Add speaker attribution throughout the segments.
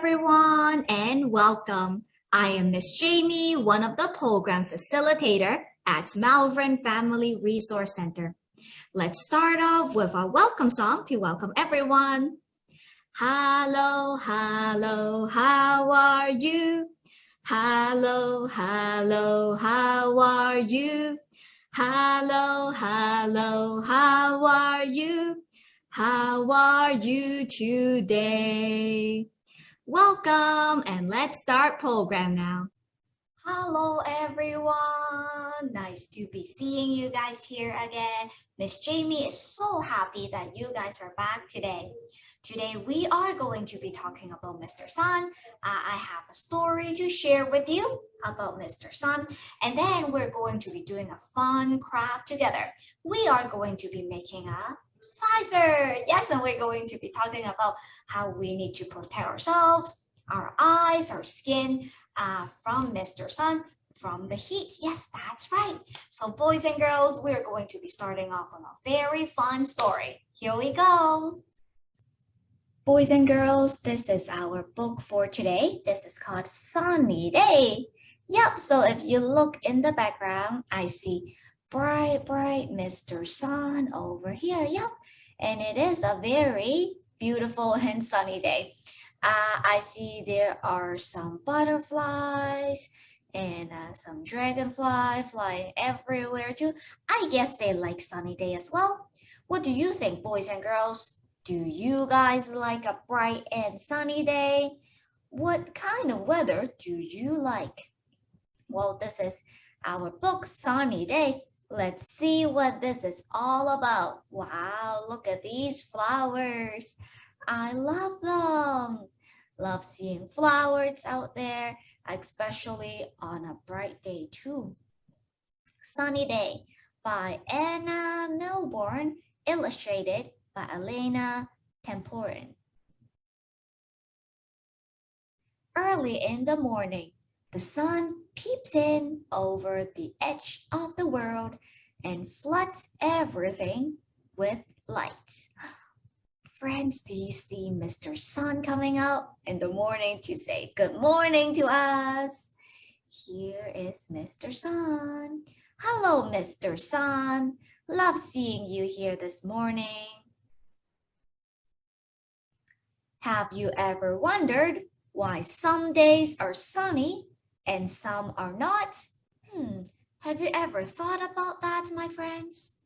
Speaker 1: everyone, and welcome. I am Miss Jamie, one of the program facilitator at Malvern Family Resource Center. Let's start off with our welcome song to welcome everyone. Hello, hello, how are you? Hello, hello, how are you? Hello, hello, how are you? How are you today? Welcome, and let's start program now. Hello everyone, nice to be seeing you guys here again. Miss Jamie is so happy that you guys are back today. Today we are going to be talking about Mr. Sun. I have a story to share with you about Mr. Sun, and then we're going to be doing a fun craft together. We are going to be making a visor. Yes, and we're going to be talking about how we need to protect ourselves, our eyes, our skin from Mr. Sun, from the heat. Yes, that's right. So boys and girls, we're going to be starting off on a very fun story. Here we go. Boys and girls, this is our book for today. This is called Sunny Day. Yep, so if you look in the background, I see bright Mr. Sun over here. Yep, and it is a very beautiful and sunny day. I see there are some butterflies and some dragonfly flying everywhere too. I guess they like sunny day as well. What do you think, boys and girls? Do you guys like a bright and sunny day? What kind of weather do you like? Well, this is our book, Sunny Day. Let's see what this is all about. Wow, look at these flowers. I love them. Love seeing flowers out there, especially on a bright day too. Sunny Day by Anna Milbourne, illustrated by Elena Temporin. Early in the morning, the sun peeps in over the edge of the world and floods everything with light. Friends, do you see Mr. Sun coming out in the morning to say good morning to us? Here is Mr. Sun. Hello, Mr. Sun. Love seeing you here this morning. Have you ever wondered why some days are sunny and some are not? Have you ever thought about that, my friends?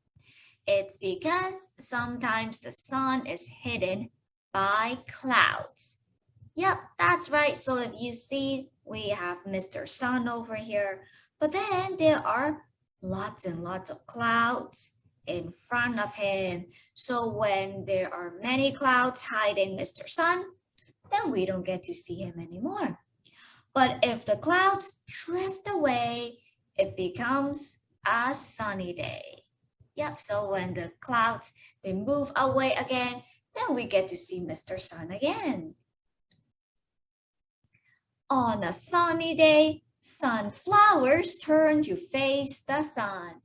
Speaker 1: It's because sometimes the sun is hidden by clouds. Yep, that's right. So if you see, we have Mr. Sun over here, but then there are lots and lots of clouds in front of him. So when there are many clouds hiding Mr. Sun, then we don't get to see him anymore. But if the clouds drift away, it becomes a sunny day. Yep, so when the clouds, they move away again, then we get to see Mr. Sun again. On a sunny day, sunflowers turn to face the sun.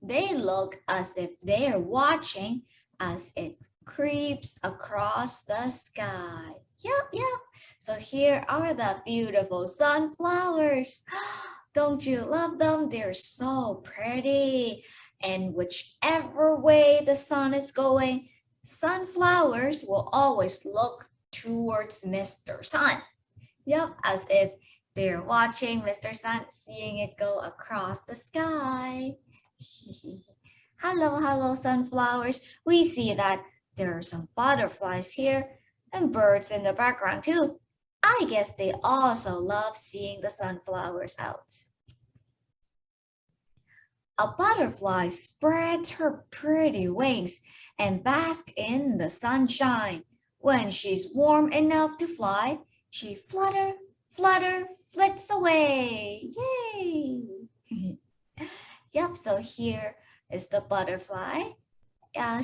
Speaker 1: They look as if they are watching as it creeps across the sky. Yep. So here are the beautiful sunflowers. Don't you love them? They're so pretty. And whichever way the sun is going, sunflowers will always look towards Mr. Sun. Yep, as if they're watching Mr. Sun, seeing it go across the sky. Hello, sunflowers. We see that there are some butterflies here and birds in the background too. I guess they also love seeing the sunflowers out. A butterfly spreads her pretty wings and basks in the sunshine. When she's warm enough to fly, she flutter, flits away. Yay! Yep, so here is the butterfly.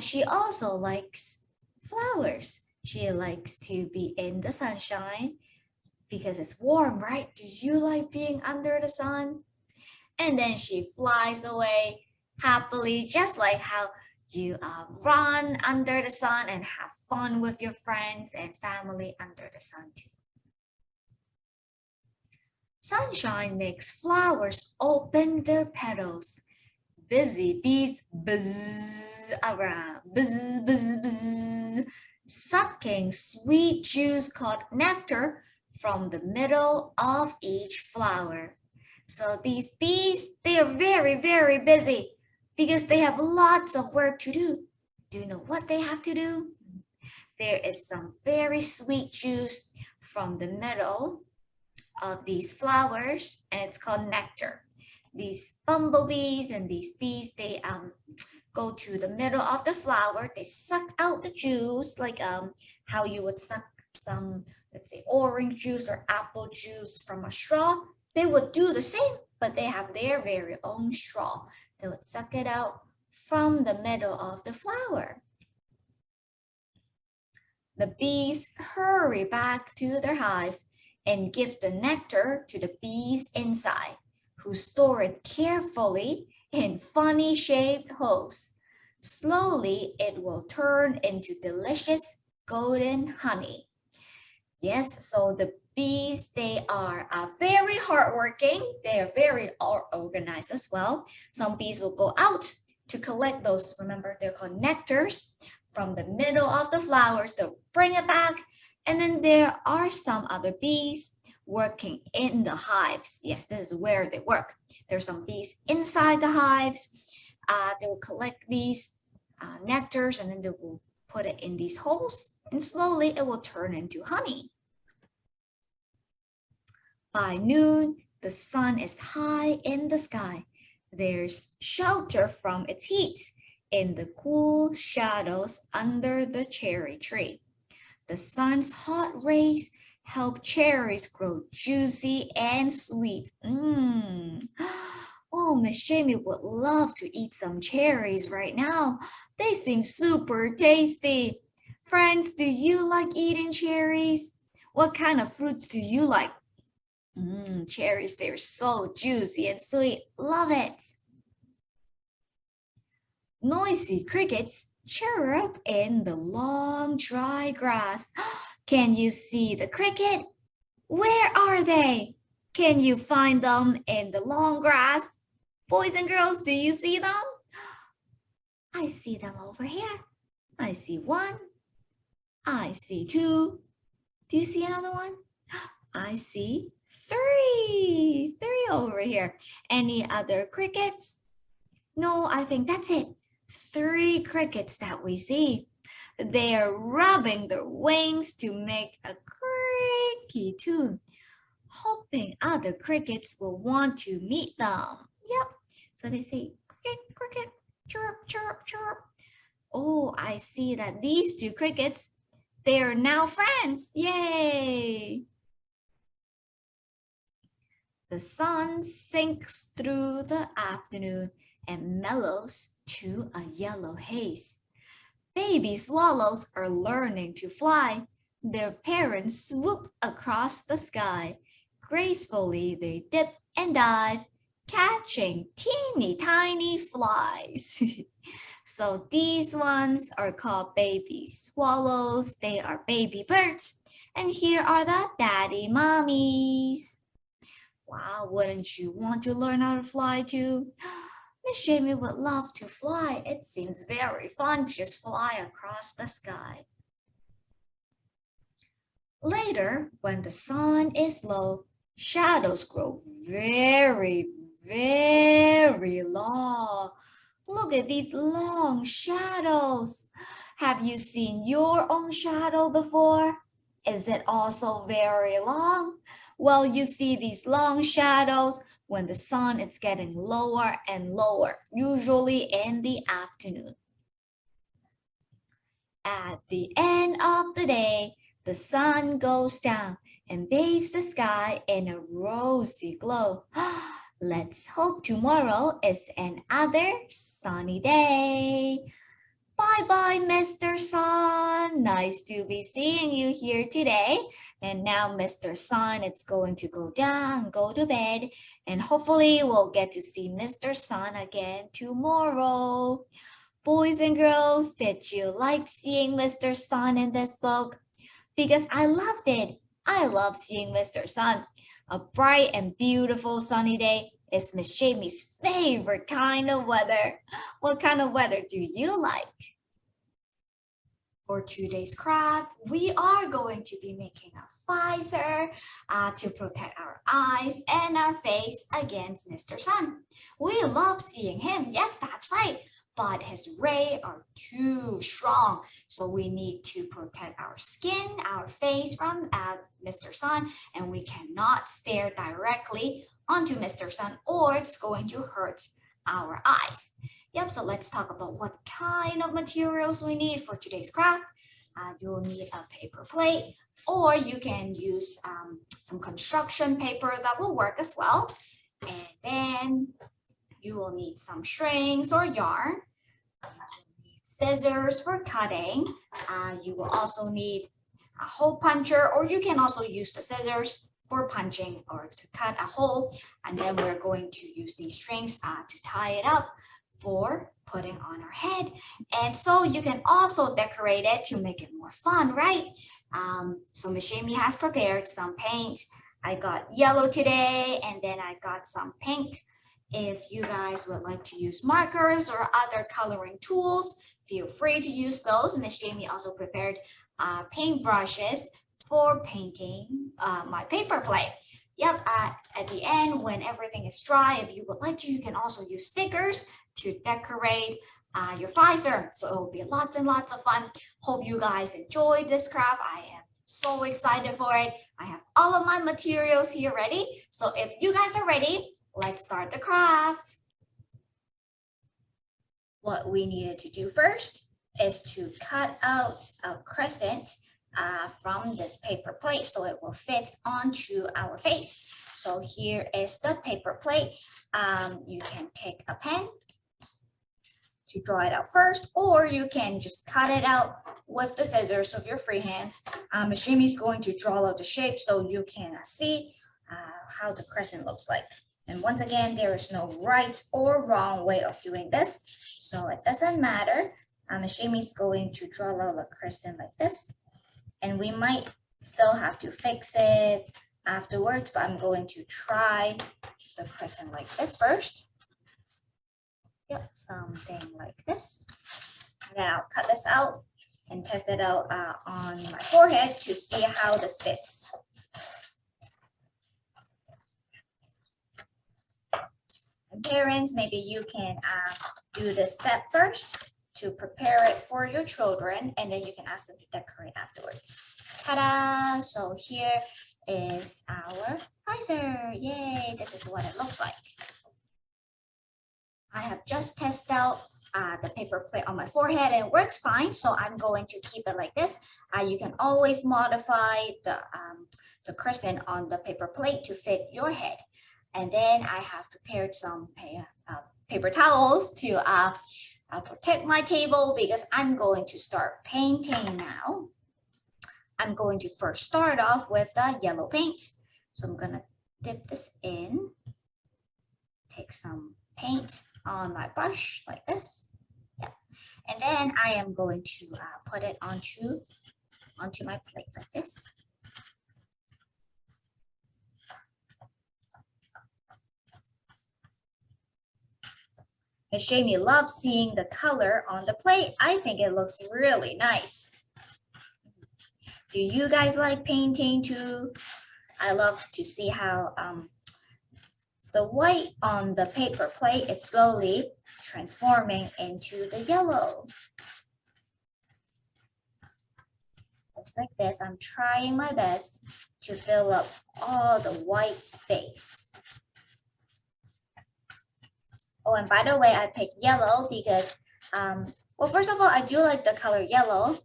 Speaker 1: She also likes flowers. She likes to be in the sunshine because it's warm, right? Do you like being under the sun? And then she flies away happily, just like how you run under the sun and have fun with your friends and family under the sun too. Sunshine makes flowers open their petals. Busy bees buzz around, buzz, buzz, buzz, sucking sweet juice called nectar from the middle of each flower. So these bees, they are very, very busy because they have lots of work to do. Do you know what they have to do? There is some very sweet juice from the middle of these flowers, and it's called nectar. These bumblebees and these bees, they go to the middle of the flower. They suck out the juice like how you would suck some, let's say, orange juice or apple juice from a straw. They would do the same, but they have their very own straw. They would suck it out from the middle of the flower. The bees hurry back to their hive and give the nectar to the bees inside, who store it carefully in funny shaped holes. Slowly, it will turn into delicious golden honey. Yes, so the bees, they are very hardworking. They are very organized as well. Some bees will go out to collect those, remember, they're called nectars from the middle of the flowers. They'll bring it back. And then there are some other bees working in the hives. Yes, this is where they work. There's some bees inside the hives. They will collect these nectars and then they will put it in these holes, and slowly it will turn into honey. By noon, the sun is high in the sky. There's shelter from its heat in the cool shadows under the cherry tree. The sun's hot rays help cherries grow juicy and sweet. Oh, Miss Jamie would love to eat some cherries right now. They seem super tasty. Friends, do you like eating cherries? What kind of fruits do you like? Cherries, they're so juicy and sweet. Love it. Noisy crickets chirp in the long, dry grass. Can you see the cricket? Where are they? Can you find them in the long grass? Boys and girls, do you see them? I see them over here. I see one. I see two. Do you see another one? I see three. Three over here. Any other crickets? No, I think that's it. Three crickets that we see. They are rubbing their wings to make a creaky tune, hoping other crickets will want to meet them. Yep. So they say, cricket, cricket, chirp, chirp, chirp. Oh, I see that these two crickets, they are now friends. Yay! The sun sinks through the afternoon and mellows to a yellow haze. Baby swallows are learning to fly. Their parents swoop across the sky. Gracefully they dip and dive, catching teeny tiny flies. So these ones are called baby swallows. They are baby birds. And here are the daddy mommies. Wow, wouldn't you want to learn how to fly too? Miss Jamie would love to fly. It seems very fun to just fly across the sky. Later, when the sun is low, shadows grow very, very long. Look at these long shadows. Have you seen your own shadow before? Is it also very long? Well, you see these long shadows when the sun is getting lower and lower, usually in the afternoon. At the end of the day, the sun goes down and bathes the sky in a rosy glow. Let's hope tomorrow is another sunny day. Bye-bye, Mr. Sun. Nice to be seeing you here today. And now Mr. Sun is going to go down, go to bed, and hopefully we'll get to see Mr. Sun again tomorrow. Boys and girls, did you like seeing Mr. Sun in this book? Because I loved it. I love seeing Mr. Sun. A bright and beautiful sunny day is Miss Jamie's favorite kind of weather. What kind of weather do you like? For today's craft, we are going to be making a visor to protect our eyes and our face against Mr. Sun. We love seeing him, yes, that's right, but his rays are too strong, so we need to protect our skin, our face from Mr. Sun, and we cannot stare directly onto Mr. Sun or it's going to hurt our eyes. Yep, so let's talk about what kind of materials we need for today's craft. You'll need a paper plate, or you can use some construction paper that will work as well. And then you will need some strings or yarn. You'll need scissors for cutting. You will also need a hole puncher, or you can also use the scissors for punching or to cut a hole. And then we're going to use these strings to tie it up for putting on our head. And so you can also decorate it to make it more fun, right? So Miss Jamie has prepared some paint. I got yellow today, and then I got some pink. If you guys would like to use markers or other coloring tools, feel free to use those. Miss Jamie also prepared paint brushes for painting my paper plate. Yep, at the end, when everything is dry, if you would like to, you can also use stickers to decorate your visor. So it will be lots and lots of fun. Hope you guys enjoyed this craft. I am so excited for it. I have all of my materials here ready. So if you guys are ready, let's start the craft. What we needed to do first is to cut out a crescent from this paper plate so it will fit onto our face. So here is the paper plate. You can take a pen to draw it out first, or you can just cut it out with the scissors of your free hands. Miss Jamie's going to draw out the shape so you can see how the crescent looks like. And once again, there is no right or wrong way of doing this, so it doesn't matter. Miss Jamie's going to draw out a crescent like this, and we might still have to fix it afterwards, but I'm going to try the crescent like this first. Yep, something like this. And then I'll cut this out and test it out on my forehead to see how this fits. And parents, maybe you can do this step first to prepare it for your children, and then you can ask them to decorate afterwards. Ta-da! So here is our visor. Yay! This is what it looks like. I have just tested out the paper plate on my forehead and it works fine, so I'm going to keep it like this. You can always modify the crescent on the paper plate to fit your head. And then I have prepared some paper towels to protect my table because I'm going to start painting now. I'm going to first start off with the yellow paint. So I'm gonna dip this in, take some paint on my brush like this. Yeah. And then I am going to put it onto my plate like this. Miss Jamie loves seeing the color on the plate. I think it looks really nice. Do you guys like painting too? I love to see how the white on the paper plate is slowly transforming into the yellow. Just like this, I'm trying my best to fill up all the white space. Oh, and by the way, I picked yellow because, well, first of all, I do like the color yellow.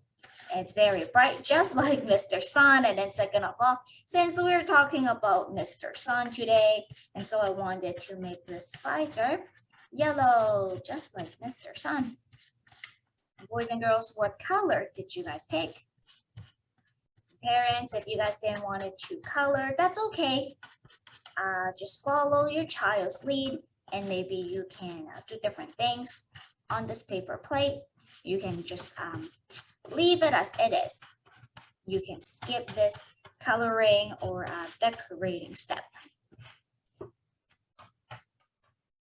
Speaker 1: It's very bright, just like Mr. Sun. And then second of all, since we're talking about Mr. Sun today, and so I wanted to make this visor yellow, just like Mr. Sun. Boys and girls, what color did you guys pick? Parents, if you guys didn't want it to color, that's okay. Just follow your child's lead, and maybe you can do different things on this paper plate. You can just leave it as it is. you can skip this coloring or decorating step.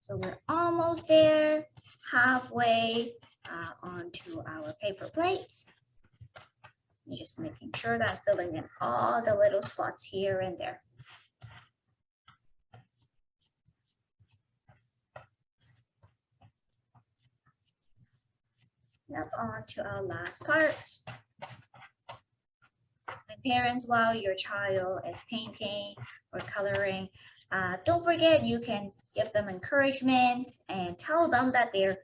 Speaker 1: So we're almost there, halfway onto our paper plates. You're just making sure that I'm filling in all the little spots here and there. Now on to our last part. And parents, while your child is painting or coloring, don't forget you can give them encouragements and tell them that they're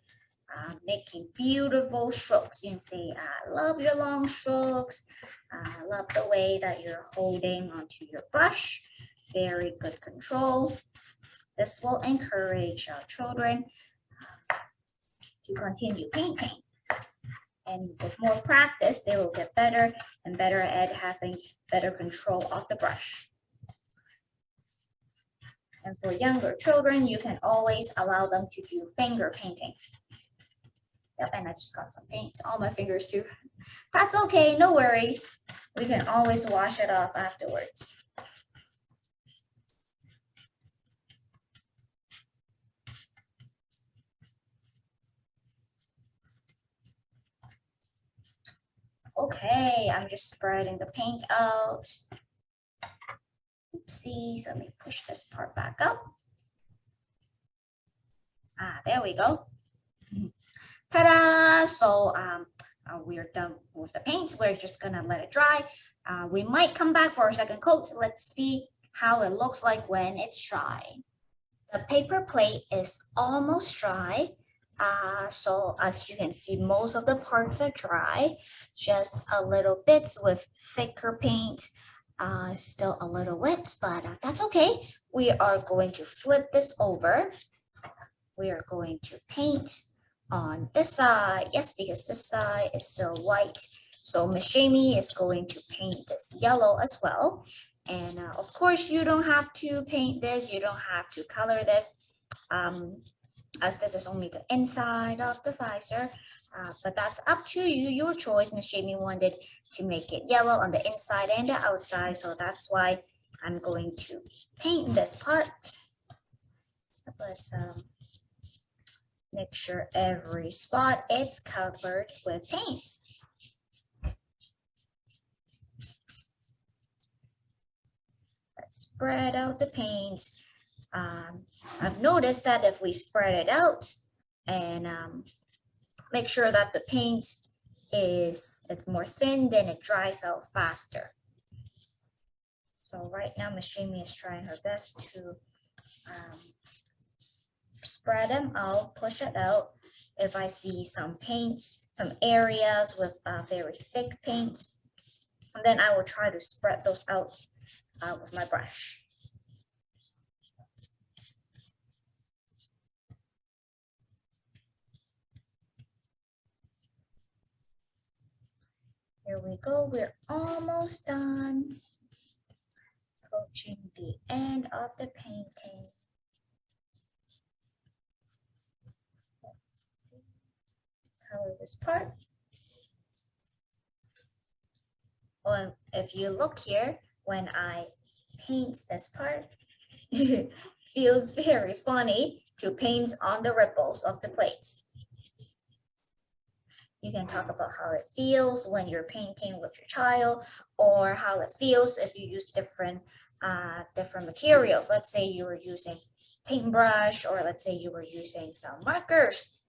Speaker 1: making beautiful strokes. You can say, I love your long strokes. I love the way that you're holding onto your brush. Very good control. This will encourage our children to continue painting. And with more practice, they will get better and better at having better control of the brush. And for younger children, you can always allow them to do finger painting. Yep, and I just got some paint on my fingers too. That's okay, no worries. We can always wash it off afterwards. Okay, I'm just spreading the paint out. Oopsies, let me push this part back up. There we go. Ta-da! So we're done with the paint. We're just gonna let it dry. We might come back for a second coat. Let's see how it looks like when it's dry. The paper plate is almost dry. So as you can see, most of the parts are dry, just a little bits with thicker paint, still a little wet, but that's okay. We are going to flip this over. We are going to paint on this side. Yes, because this side is still white. So Miss Jamie is going to paint this yellow as well. And of course, you don't have to paint this. You don't have to color this. As this is only the inside of the visor, but that's up to you, your choice. Miss Jamie wanted to make it yellow on the inside and the outside, so that's why I'm going to paint this part. Let's make sure every spot is covered with paint. Let's spread out the paint. I've noticed that if we spread it out and make sure that the paint it's more thin, then it dries out faster. So right now, Miss Jamie is trying her best to spread them out, push it out. If I see some paint, some areas with very thick paint, then I will try to spread those out with my brush. Here we go, we're almost done. Approaching the end of the painting. Color this part. Oh, and if you look here, when I paint this part, it feels very funny to paint on the ripples of the plate. You can talk about how it feels when you're painting with your child, or how it feels if you use different materials. Let's say you were using paintbrush, or let's say you were using some markers.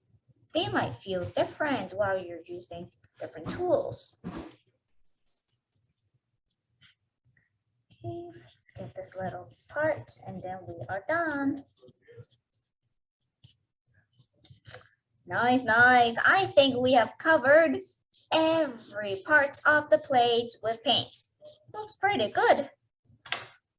Speaker 1: They might feel different while you're using different tools. Okay, let's get this little part and then we are done. Nice, nice. I think we have covered every part of the plate with paint. Looks pretty good.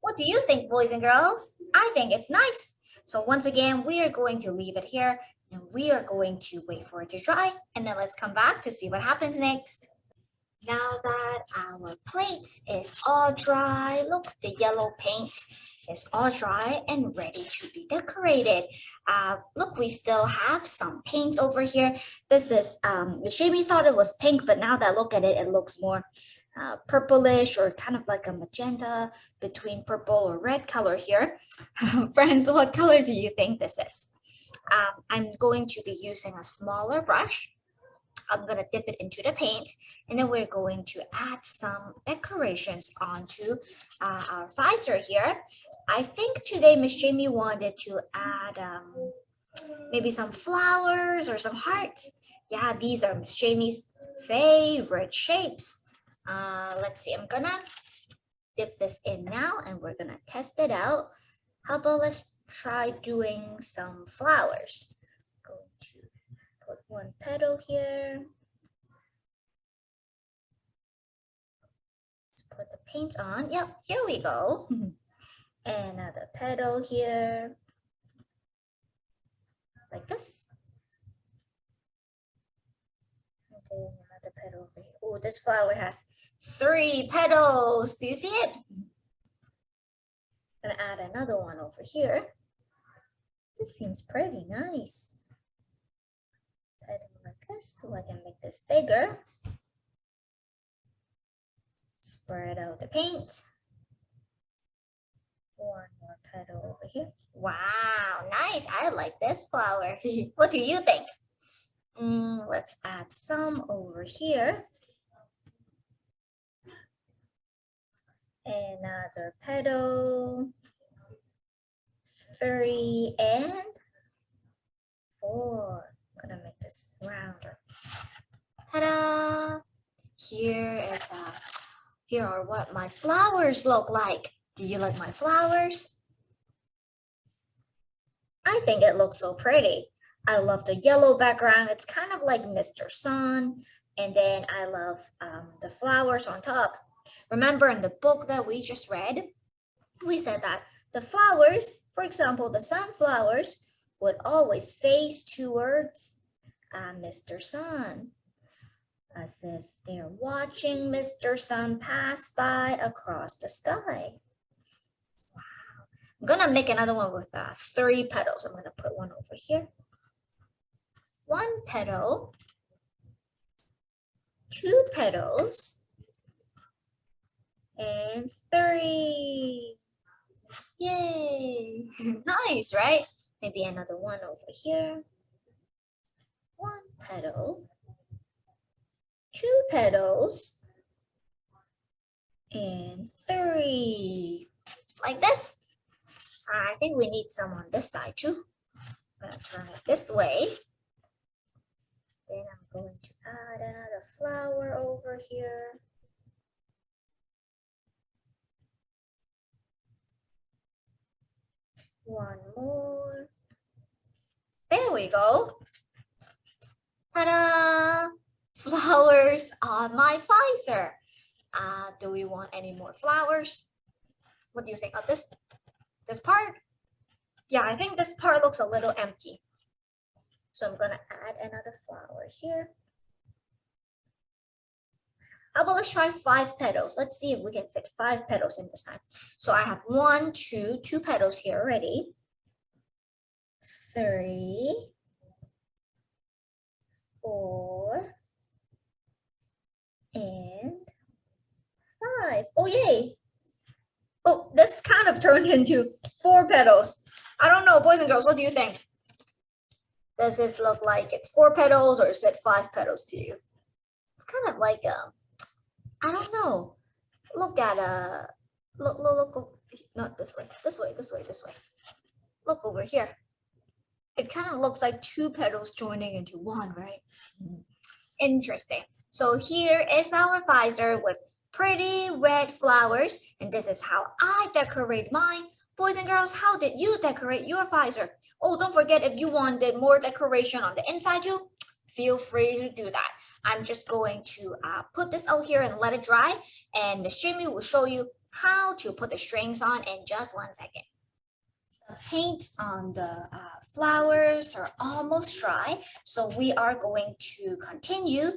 Speaker 1: What do you think, boys and girls? I think it's nice. So once again, we are going to leave it here and we are going to wait for it to dry, and then let's come back to see what happens next. Now that our plate is all dry, look, the yellow paint is all dry and ready to be decorated. Look, we still have some paint over here. This is, Miss Jamie thought it was pink, but now that I look at it, it looks more purplish or kind of like a magenta between purple or red color here. Friends, what color do you think this is? I'm going to be using a smaller brush. I'm going to dip it into the paint, and then we're going to add some decorations onto our visor here. I think today Miss Jamie wanted to add maybe some flowers or some hearts. Yeah, these are Miss Jamie's favorite shapes. Let's see, I'm gonna dip this in now and we're gonna test it out. How about let's try doing some flowers. Going to put one petal here. Let's put the paint on. Yep, here we go. Another petal here. Like this. And then another petal over here. Oh, this flower has 3 petals. Do you see it? I'm gonna add another one over here. This seems pretty nice. Petal like this, so I can make this bigger. Spread out the paint. One more petal over here. Wow, nice. I like this flower. What do you think? Let's add some over here. Another petal. 3 and 4. I'm gonna make this rounder. Ta-da! Here are what my flowers look like. Do you like my flowers? I think it looks so pretty. I love the yellow background. It's kind of like Mr. Sun. And then I love the flowers on top. Remember in the book that we just read, we said that the flowers, for example, the sunflowers, would always face towards Mr. Sun, as if they're watching Mr. Sun pass by across the sky. Wow. I'm gonna make another one with 3 petals. I'm gonna put one over here. 1 petal, 2 petals, and 3. Yay! Nice, right? Maybe another one over here. 1 petal, 2 petals, and 3. Like this. I think we need some on this side too. I'm gonna turn it this way. Then I'm going to add another flower over here. One more. There we go. Ta-da! Flowers on my visor. Do we want any more flowers? What do you think of this part? Yeah, I think this part looks a little empty. So I'm gonna add another flower here. How about let's try 5 petals? Let's see if we can fit 5 petals in this time. So I have 1, 2 petals here already. 3, 4, and 5. Oh, yay! Oh, this kind of turned into 4 petals. I don't know, boys and girls, what do you think? Does this look like it's 4 petals or is it 5 petals to you? It's kind of like I don't know. Look at look, not this way. This way. Look over here. It kind of looks like 2 petals joining into 1, right? Interesting. So here is our visor with pretty red flowers, and this is how I decorate mine. Boys and girls, how did you decorate your visor? Oh, don't forget, if you wanted more decoration on the inside too, feel free to do that. I'm just going to put this out here and let it dry, and Miss Jamie will show you how to put the strings on in just 1 second. The paint on the flowers are almost dry, so we are going to continue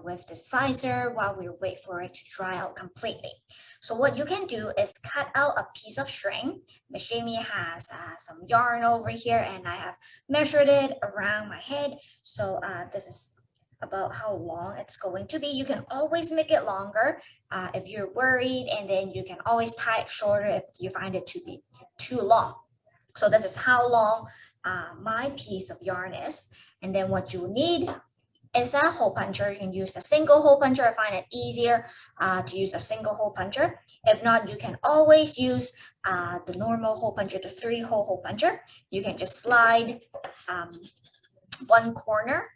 Speaker 1: with this visor while we wait for it to dry out completely. So what you can do is cut out a piece of string. Miss Jamie has some yarn over here, and I have measured it around my head. So this is about how long it's going to be. You can always make it longer if you're worried, and then you can always tie it shorter if you find it to be too long. So this is how long my piece of yarn is. And then what you need is a hole puncher. You can use a single hole puncher. I find it easier to use a single hole puncher. If not, you can always use the normal hole puncher, the 3-hole hole puncher. You can just slide one corner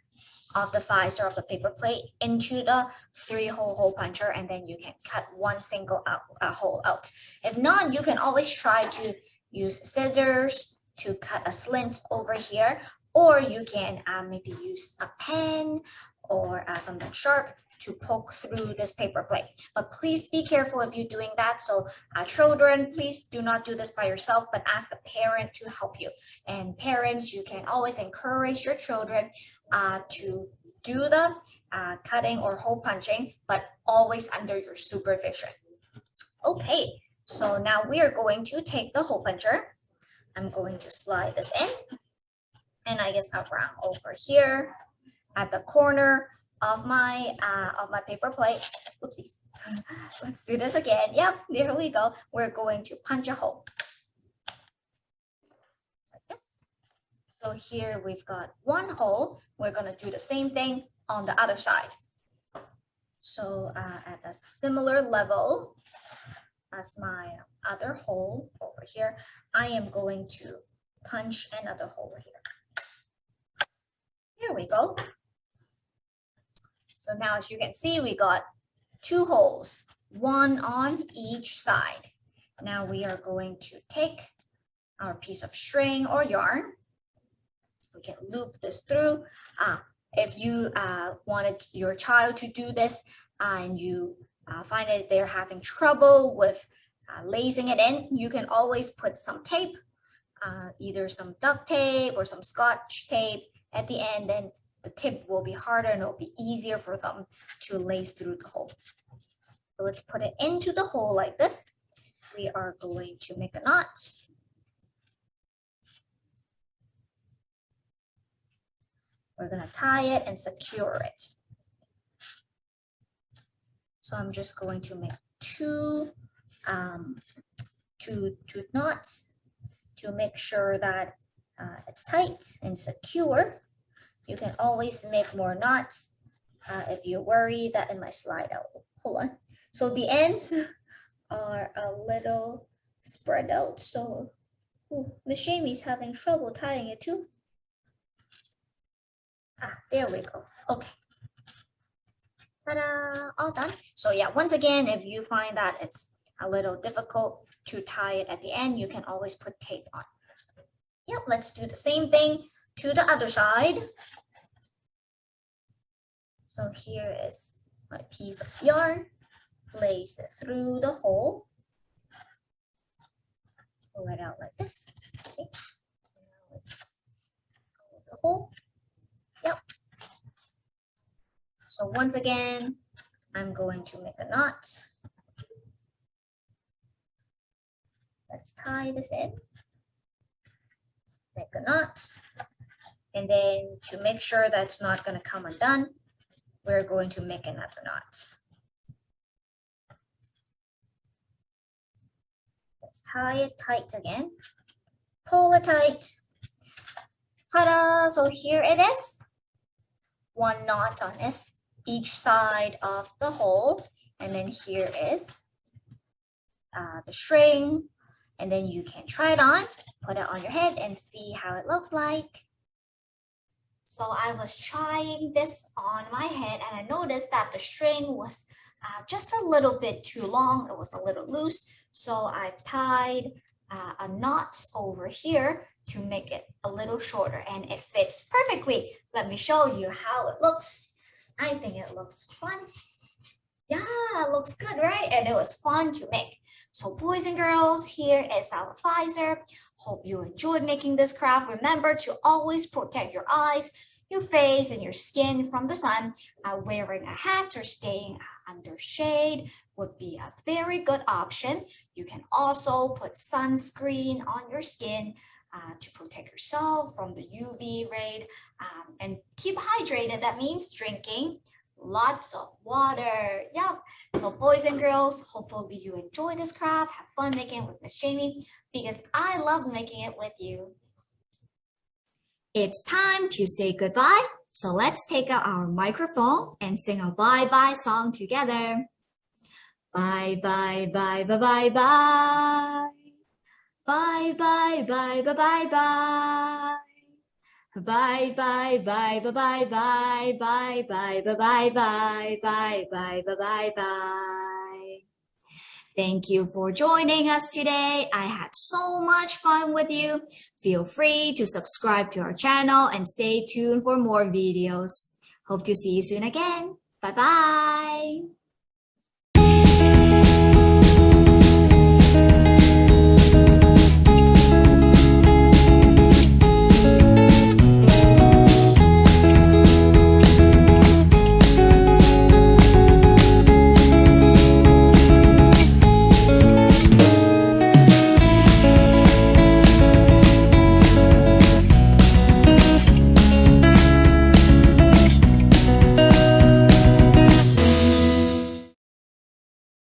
Speaker 1: of the visor of the paper plate into the 3-hole hole puncher, and then you can cut one single hole out. If not, you can always try to use scissors to cut a slit over here, or you can maybe use a pen or something sharp to poke through this paper plate. But please be careful if you're doing that. So children, please do not do this by yourself, but ask a parent to help you. And parents, you can always encourage your children to do the cutting or hole punching, but always under your supervision. Okay, so now we are going to take the hole puncher. I'm going to slide this in, and I guess around over here at the corner of my paper plate. Oopsies. Let's do this again. Yep, there we go. We're going to punch a hole like this. So here we've got one hole. We're going to do the same thing on the other side. So at a similar level as my other hole over here, I am going to punch another hole here. Here we go. So now, as you can see, we got 2 holes, one on each side. Now we are going to take our piece of string or yarn. We can loop this through. If you wanted your child to do this and you find that they're having trouble with lacing it in, you can always put some tape, either some duct tape or some scotch tape at the end, then the tip will be harder and it'll be easier for them to lace through the hole. So let's put it into the hole like this. We are going to make a knot. We're going to tie it and secure it. So I'm just going to make two knots to make sure that it's tight and secure. You can always make more knots if you're worried that it might slide out. Hold on. So the ends are a little spread out. So Miss Jamie's having trouble tying it too. There we go. Okay. Ta-da! All done. So yeah, once again, if you find that it's a little difficult to tie it at the end, you can always put tape on. Yep, let's do the same thing to the other side. So here is my piece of yarn. Place it through the hole. Pull it out like this. Okay. So now let's go the hole. Yep. So once again, I'm going to make a knot. Let's tie this in. Make a knot. And then to make sure that's not going to come undone, we're going to make another knot. Let's tie it tight again. Pull it tight. Ta-da! So here it is. One knot on each side of the hole. And then here is the string. And then you can try it on, put it on your head and see how it looks like. So I was trying this on my head and I noticed that the string was just a little bit too long. It was a little loose. So I tied a knot over here to make it a little shorter and it fits perfectly. Let me show you how it looks. I think it looks fun. Yeah, it looks good, right? And it was fun to make. So boys and girls, here is our visor. Hope you enjoyed making this craft. Remember to always protect your eyes, your face, and your skin from the sun. Wearing a hat or staying under shade would be a very good option. You can also put sunscreen on your skin to protect yourself from the UV ray and keep hydrated. That means drinking lots of water. Yep. So boys and girls, hopefully you enjoy this craft, have fun making it with Miss Jamie, because I love making it with you. It's time to say goodbye. So let's take out our microphone and sing a bye-bye song together. Bye, bye, bye, bye, bye, bye. Bye, bye, bye, bye, bye, bye. Bye, bye, bye, bye, bye, bye, bye, bye, bye, bye, bye, bye, bye, bye, bye, bye. Thank you for joining us today. I had so much fun with you. Feel free to subscribe to our channel and stay tuned for more videos. Hope to see you soon again. Bye-bye.